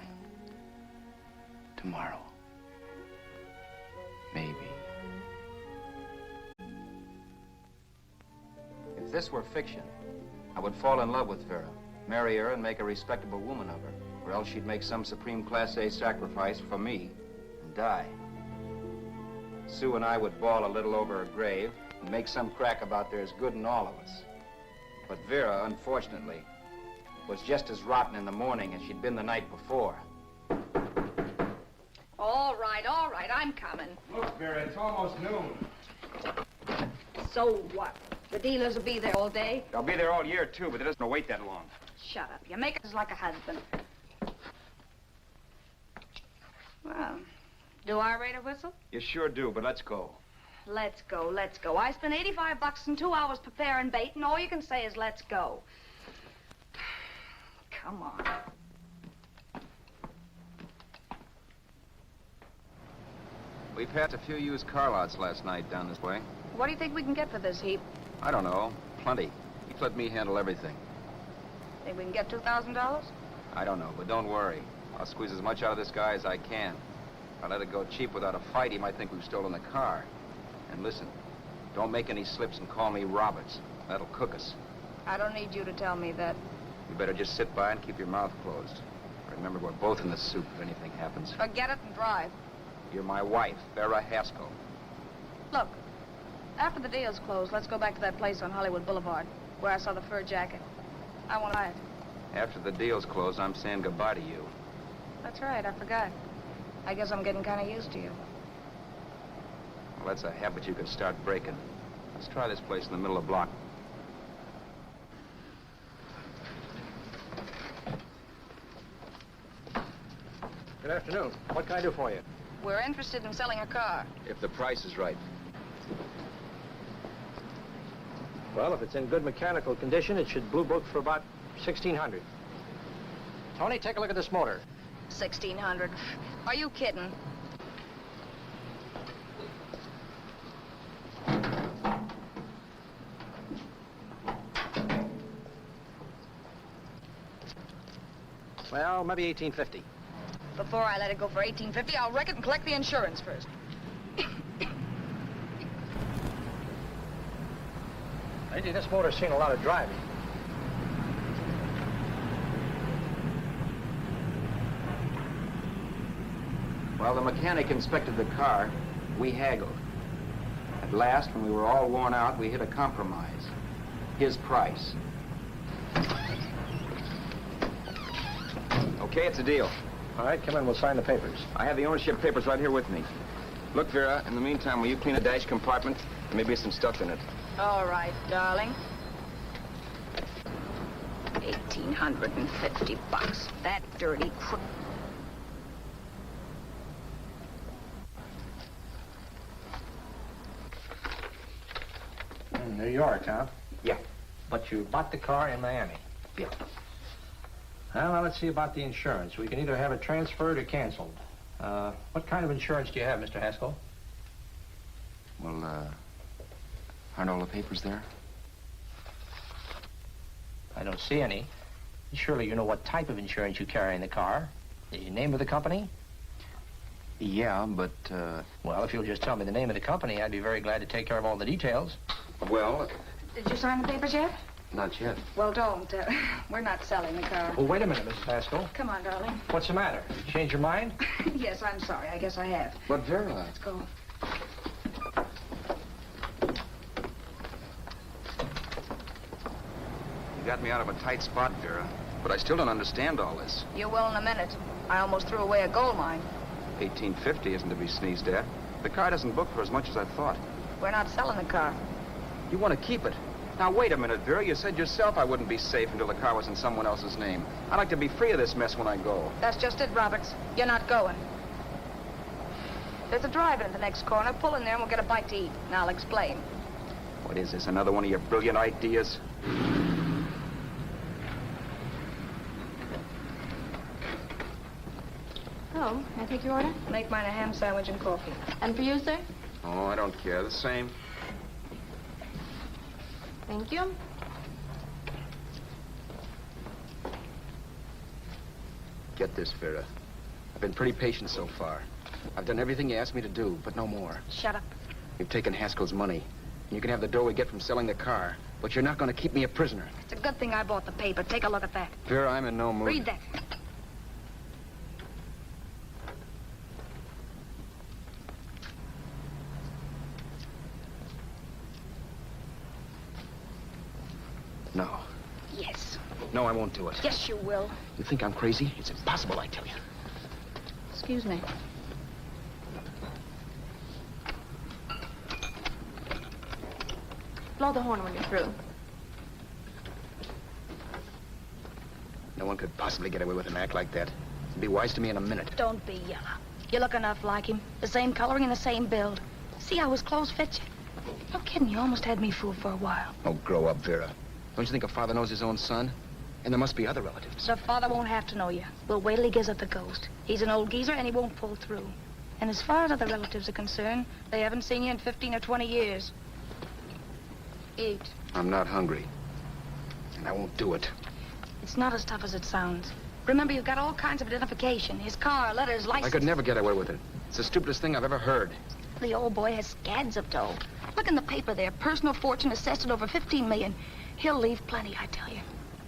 Tomorrow. Maybe. If this were fiction, I would fall in love with Vera, marry her and make a respectable woman of her, or else she'd make some supreme Class A sacrifice for me and die. Sue and I would bawl a little over her grave and make some crack about there's good in all of us. But Vera, unfortunately, was just as rotten in the morning as she'd been the night before. All right, I'm coming. Look, Vera, it's almost noon. So what? The dealers will be there all day? They'll be there all year, too, but it doesn't wait that long. Shut up. You make us like a husband. Well, do I rate a whistle? You sure do, but let's go. Let's go, let's go. I spent $85 in 2 hours preparing bait, and all you can say is let's go. Come on. We passed a few used car lots last night down this way. What do you think we can get for this heap? I don't know. Plenty. He'd let me handle everything. Think we can get $2,000? I don't know, but don't worry. I'll squeeze as much out of this guy as I can. If I let it go cheap without a fight, he might think we've stolen the car. And listen, don't make any slips and call me Roberts. That'll cook us. I don't need you to tell me that. You better just sit by and keep your mouth closed. Remember, we're both in the soup if anything happens. Forget it and drive. You're my wife, Vera Haskell. Look, after the deal's closed, let's go back to that place on Hollywood Boulevard where I saw the fur jacket. I want to buy it. After the deal's closed, I'm saying goodbye to you. That's right, I forgot. I guess I'm getting kind of used to you. Well, that's a habit you could start breaking. Let's try this place in the middle of the block. Good afternoon. What can I do for you? We're interested in selling a car. If the price is right. Well, if it's in good mechanical condition, it should blue book for about $1,600. Tony, take a look at this motor. 1,600. Are you kidding? Well, maybe 1850. Before I let it go for 1850, I'll wreck it and collect the insurance first. Lady, this motor's seen a lot of driving. While the mechanic inspected the car, we haggled. At last, when we were all worn out, we hit a compromise. His price. Okay, it's a deal. All right, come in, we'll sign the papers. I have the ownership papers right here with me. Look, Vera, in the meantime, will you clean a dash compartment? There may be some stuff in it. All right, darling. $1,850. That dirty crook. New York, huh? Yeah. But you bought the car in Miami. Yeah. Well, now let's see about the insurance. We can either have it transferred or canceled. What kind of insurance do you have, Mr. Haskell? Well, aren't all the papers there? I don't see any. Surely you know what type of insurance you carry in the car. The name of the company? Yeah, but, Well, if you'll just tell me the name of the company, I'd be very glad to take care of all the details. well, Did you sign the papers yet? not yet. Well, don't. We're not selling the car. Oh, wait a minute, Mrs. Haskell. Come on, darling. What's the matter? Change your mind? Yes, I'm sorry. I guess I have. But, Vera... Let's go. You got me out of a tight spot, Vera. But I still don't understand all this. You will in a minute. I almost threw away a gold mine. 1850 isn't to be sneezed at. The car doesn't book for as much as I thought. We're not selling the car. You want to keep it. Now, wait a minute, Vera. You said yourself I wouldn't be safe until the car was in someone else's name. I'd like to be free of this mess when I go. That's just it, Roberts. You're not going. There's a drive-in at the next corner. Pull in there and we'll get a bite to eat. And I'll explain. What is this, another one of your brilliant ideas? Oh, may I take your order? Make mine a ham sandwich and coffee. And for you, sir? Oh, I don't care. The same. Thank you. Get this, Vera. I've been pretty patient so far. I've done everything you asked me to do, but no more. Shut up. You've taken Haskell's money. And you can have the dough we get from selling the car. But you're not going to keep me a prisoner. It's a good thing I bought the paper. Take a look at that. Vera, I'm in no mood. Read that. No. Yes. No, I won't do it. Yes, you will. You think I'm crazy? It's impossible, I tell you. Excuse me. Blow the horn when you're through. No one could possibly get away with an act like that. It'd be wise to me in a minute. Don't be yellow. You look enough like him. The same coloring and the same build. See how his clothes fit you? No kidding, you almost had me fooled for a while. Oh, grow up, Vera. Don't you think a father knows his own son? And there must be other relatives. The father won't have to know you. We'll wait till he gives up the ghost. He's an old geezer and he won't pull through. And as far as other relatives are concerned, they haven't seen you in 15 or 20 years. Eat. I'm not hungry. And I won't do it. It's not as tough as it sounds. Remember, you've got all kinds of identification. His car, letters, license. I could never get away with it. It's the stupidest thing I've ever heard. The old boy has scads of dough. Look in the paper there. Personal fortune assessed at over 15 million. He'll leave plenty, I tell you.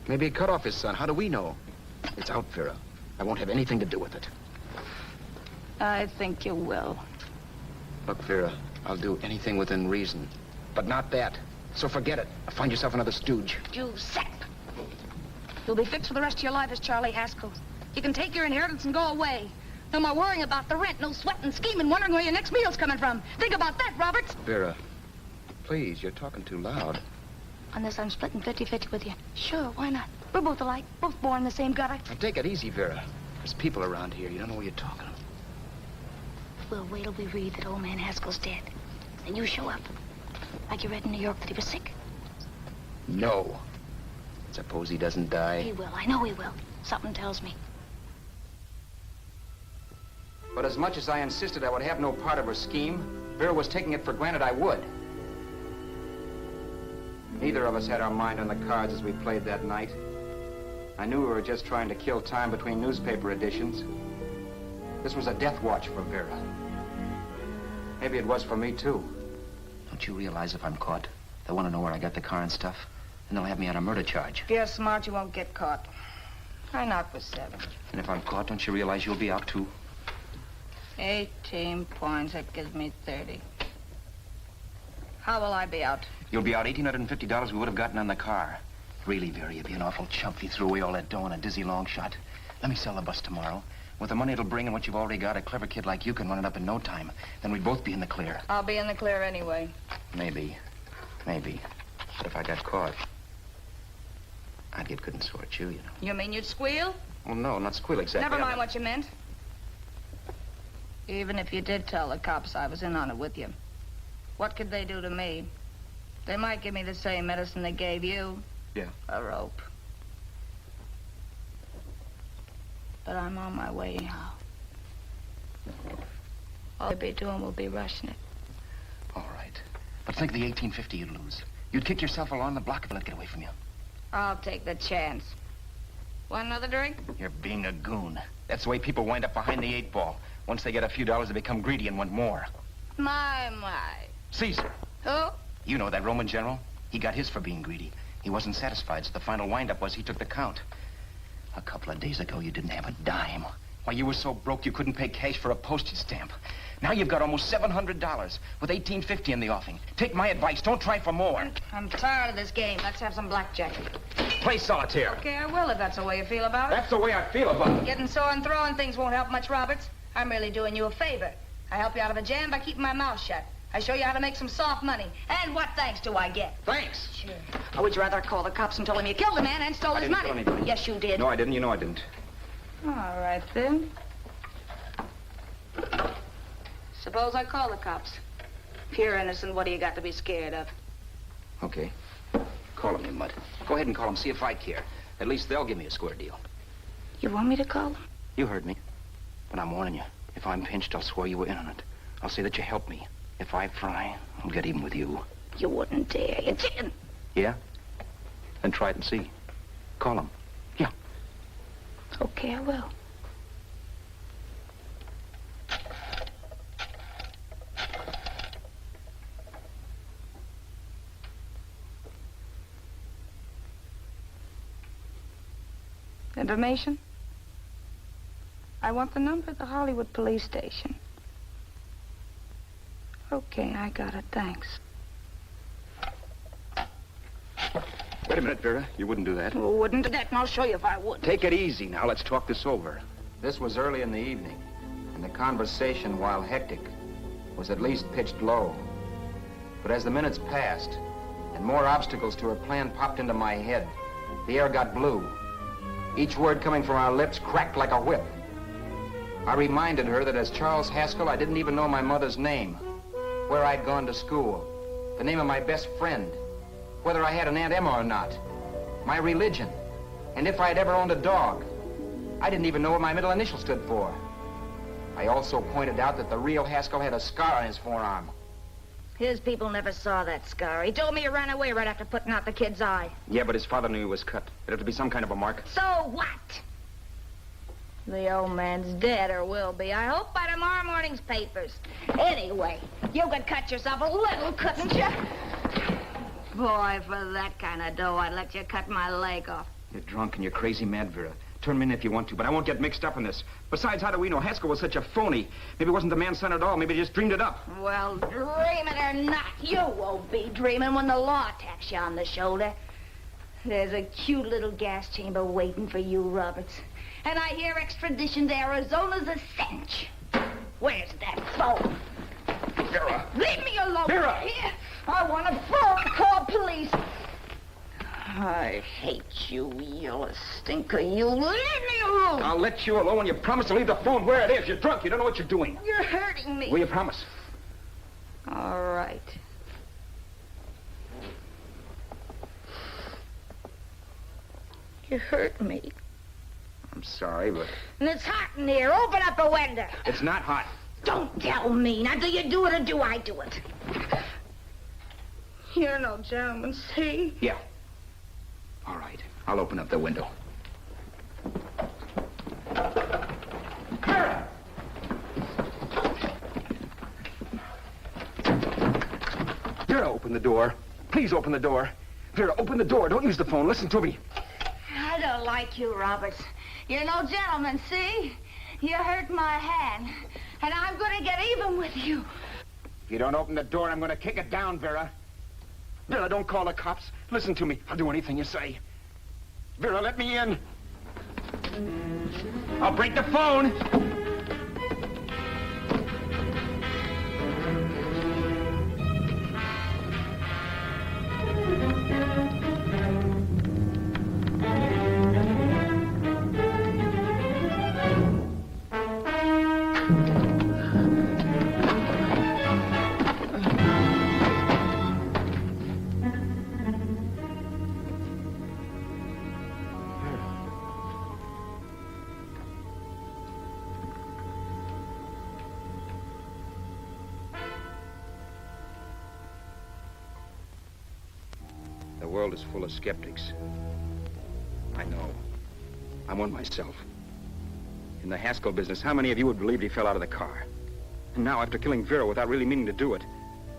Maybe he cut off his son. How do we know? It's out, Vera. I won't have anything to do with it. I think you will. Look, Vera, I'll do anything within reason. But not that. So forget it. Find yourself another stooge. You sap. You'll be fixed for the rest of your life as Charlie Haskell. You can take your inheritance and go away. No more worrying about the rent, no sweating, scheming, wondering where your next meal's coming from. Think about that, Roberts. Vera, please, you're talking too loud. On this, I'm splitting 50-50 with you. Sure, why not? We're both alike, both born in the same gutter. Now, take it easy, Vera. There's people around here. You don't know what you're talking about. We'll wait till we read that old man Haskell's dead. Then you show up. Like you read in New York that he was sick. No. Suppose he doesn't die. He will. I know he will. Something tells me. But as much as I insisted I would have no part of her scheme, Vera was taking it for granted I would. Neither of us had our mind on the cards as we played that night. I knew we were just trying to kill time between newspaper editions. This was a death watch for Vera. Maybe it was for me, too. Don't you realize if I'm caught, they'll want to know where I got the car and stuff, and they'll have me on a murder charge. If you're smart, you won't get caught. I knock for 7. And if I'm caught, don't you realize you'll be out, too? 18 points, that gives me 30. How will I be out? You'll be out $1,850 we would have gotten on the car. Really, Vera, you'd be an awful chump if you threw away all that dough on a dizzy long shot. Let me sell the bus tomorrow. With the money it'll bring and what you've already got, a clever kid like you can run it up in no time. Then we'd both be in the clear. I'll be in the clear anyway. Maybe. Maybe. But if I got caught, I'd get good and sore at you, you know. You mean you'd squeal? Well, no, not squeal exactly. Never mind what you meant. Even if you did tell the cops I was in on it with you, what could they do to me? They might give me the same medicine they gave you. Yeah. A rope. But I'm on my way now. All I'll be doing will be rushing it. All right. But think of the $1,850 you'd lose. You'd kick yourself along the block if I let it get away from you. I'll take the chance. Want another drink? You're being a goon. That's the way people wind up behind the 8 ball. Once they get a few dollars, they become greedy and want more. My. Caesar. Who? You know that Roman general? He got his for being greedy. He wasn't satisfied, so the final wind-up was he took the count. A couple of days ago, you didn't have a dime. Why, you were so broke you couldn't pay cash for a postage stamp. Now you've got almost $700 with $1,850 in the offing. Take my advice. Don't try for more. I'm tired of this game. Let's have some blackjack. Play solitaire. Okay, I will if that's the way you feel about it. That's the way I feel about it. Getting sore and throwing things won't help much, Roberts. I'm really doing you a favor. I help you out of a jam by keeping my mouth shut. I show you how to make some soft money. And what thanks do I get? Thanks. Sure. Or would you rather call the cops and told him you killed the man and stole his money? I didn't kill anybody. Yes, you did. No, I didn't. You know I didn't. All right, then. Suppose I call the cops. If you're innocent, what do you got to be scared of? Okay. Call him, you mutt. Go ahead and call him. See if I care. At least they'll give me a square deal. You want me to call them? You heard me. But I'm warning you. If I'm pinched, I'll swear you were in on it. I'll say that you helped me. If I fry, I'll get even with you. You wouldn't dare. You chicken. Yeah? Then try it and see. Call him. Yeah. Okay, I will. Information? I want the number of the Hollywood police station. Okay, I got it. Thanks. Wait a minute, Vera. You wouldn't do that. Well, wouldn't do that, and I'll show you if I would. Take it easy now. Let's talk this over. This was early in the evening, and the conversation, while hectic, was at least pitched low. But as the minutes passed, and more obstacles to her plan popped into my head, the air got blue. Each word coming from our lips cracked like a whip. I reminded her that as Charles Haskell, I didn't even know my mother's name, where I'd gone to school, the name of my best friend, whether I had an Aunt Emma or not, my religion, and if I'd ever owned a dog. I didn't even know what my middle initial stood for. I also pointed out that the real Haskell had a scar on his forearm. His people never saw that scar. He told me he ran away right after putting out the kid's eye. Yeah, but his father knew he was cut. It'd have to be some kind of a mark. So what? The old man's dead, or will be. I hope by tomorrow morning's papers. Anyway, you could cut yourself a little, couldn't you? Boy, for that kind of dough, I'd let you cut my leg off. You're drunk and you're crazy mad, Vera. Turn me in if you want to, but I won't get mixed up in this. Besides, how do we know? Haskell was such a phony. Maybe he wasn't the man's son at all. Maybe he just dreamed it up. Well, dream it or not, you won't be dreaming when the law taps you on the shoulder. There's a cute little gas chamber waiting for you, Roberts. And I hear extradition to Arizona's a cinch. Where's that phone? Vera! Leave me alone. Vera! Here. I want a phone. Call police. I hate you yellow stinker. You leave me alone. I'll let you alone when you promise to leave the phone where it is. You're drunk. You don't know what you're doing. You're hurting me. Will you promise? All right. You hurt me. I'm sorry, but... And it's hot in here. Open up a window. It's not hot. Don't tell me. Now, do you do it or do I do it? You're no gentleman, see? Yeah. All right. I'll open up the window. open the door. Please open the door. Vera, open the door. Don't use the phone. Listen to me. I don't like you, Roberts. You're no gentleman, see? You hurt my hand, and I'm going to get even with you. If you don't open the door, I'm going to kick it down, Vera. Vera, don't call the cops. Listen to me. I'll do anything you say. Vera, let me in. I'll break the phone. The world is full of skeptics. I know. I'm one myself. In the Haskell business, how many of you would believe he fell out of the car? And now, after killing Vera without really meaning to do it,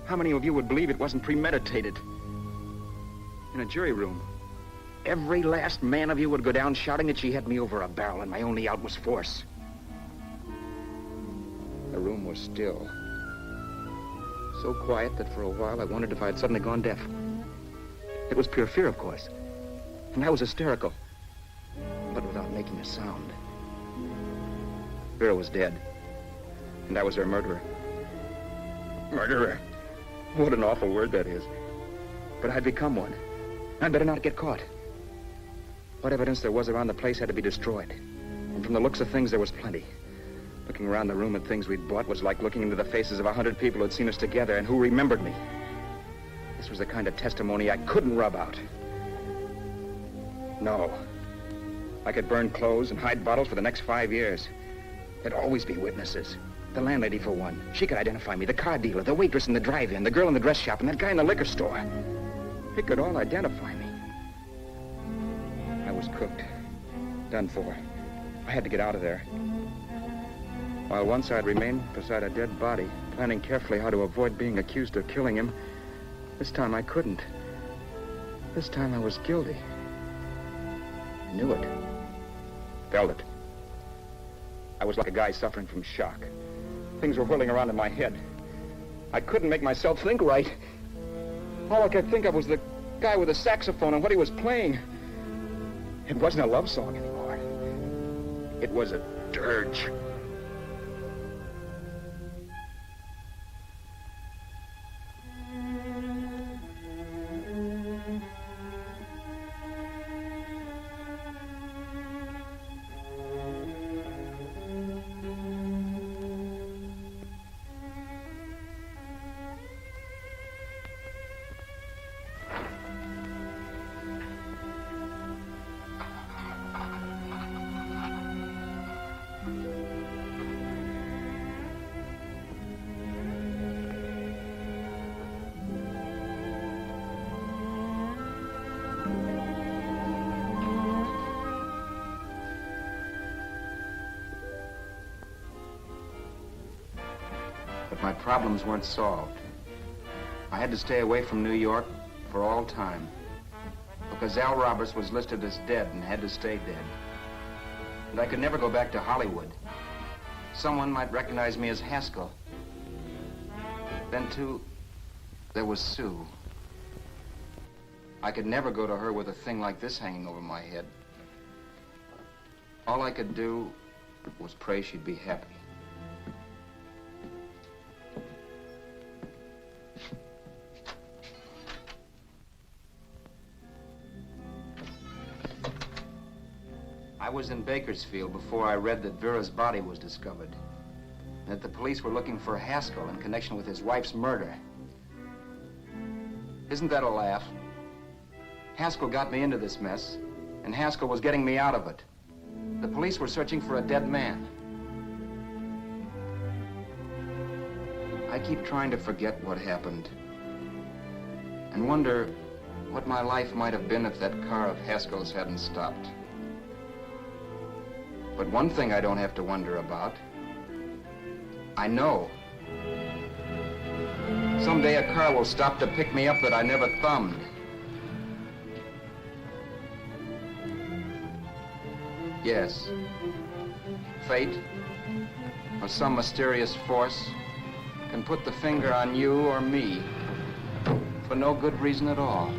how many of you would believe it wasn't premeditated? In a jury room, every last man of you would go down shouting that she had me over a barrel and my only out was force. The room was still. So quiet that for a while I wondered if I had suddenly gone deaf. It was pure fear, of course. And I was hysterical. But without making a sound. Vera was dead. And I was her murderer. Murderer? What an awful word that is. But I'd become one. I'd better not get caught. What evidence there was around the place had to be destroyed. And from the looks of things, there was plenty. Looking around the room at things we'd bought was like looking into the faces of 100 people who'd seen us together and who remembered me. This was the kind of testimony I couldn't rub out. No. I could burn clothes and hide bottles for the next 5 years. There'd always be witnesses. The landlady, for one. She could identify me. The car dealer, the waitress in the drive-in, the girl in the dress shop, and that guy in the liquor store. They could all identify me. I was cooked. Done for. I had to get out of there. While once I'd remained beside a dead body, planning carefully how to avoid being accused of killing him, this time I couldn't. This time I was guilty. I knew it. Felt it. I was like a guy suffering from shock. Things were whirling around in my head. I couldn't make myself think right. All I could think of was the guy with the saxophone and what he was playing. It wasn't a love song anymore. It was a dirge. My problems weren't solved. I had to stay away from New York for all time because Al Roberts was listed as dead and had to stay dead. And I could never go back to Hollywood. Someone might recognize me as Haskell. Then, too, there was Sue. I could never go to her with a thing like this hanging over my head. All I could do was pray she'd be happy. I was in Bakersfield before I read that Vera's body was discovered, and that the police were looking for Haskell in connection with his wife's murder. Isn't that a laugh? Haskell got me into this mess, and Haskell was getting me out of it. The police were searching for a dead man. I keep trying to forget what happened, and wonder what my life might have been if that car of Haskell's hadn't stopped. But one thing I don't have to wonder about. I know. Someday a car will stop to pick me up that I never thumbed. Yes. Fate, or some mysterious force, can put the finger on you or me for no good reason at all.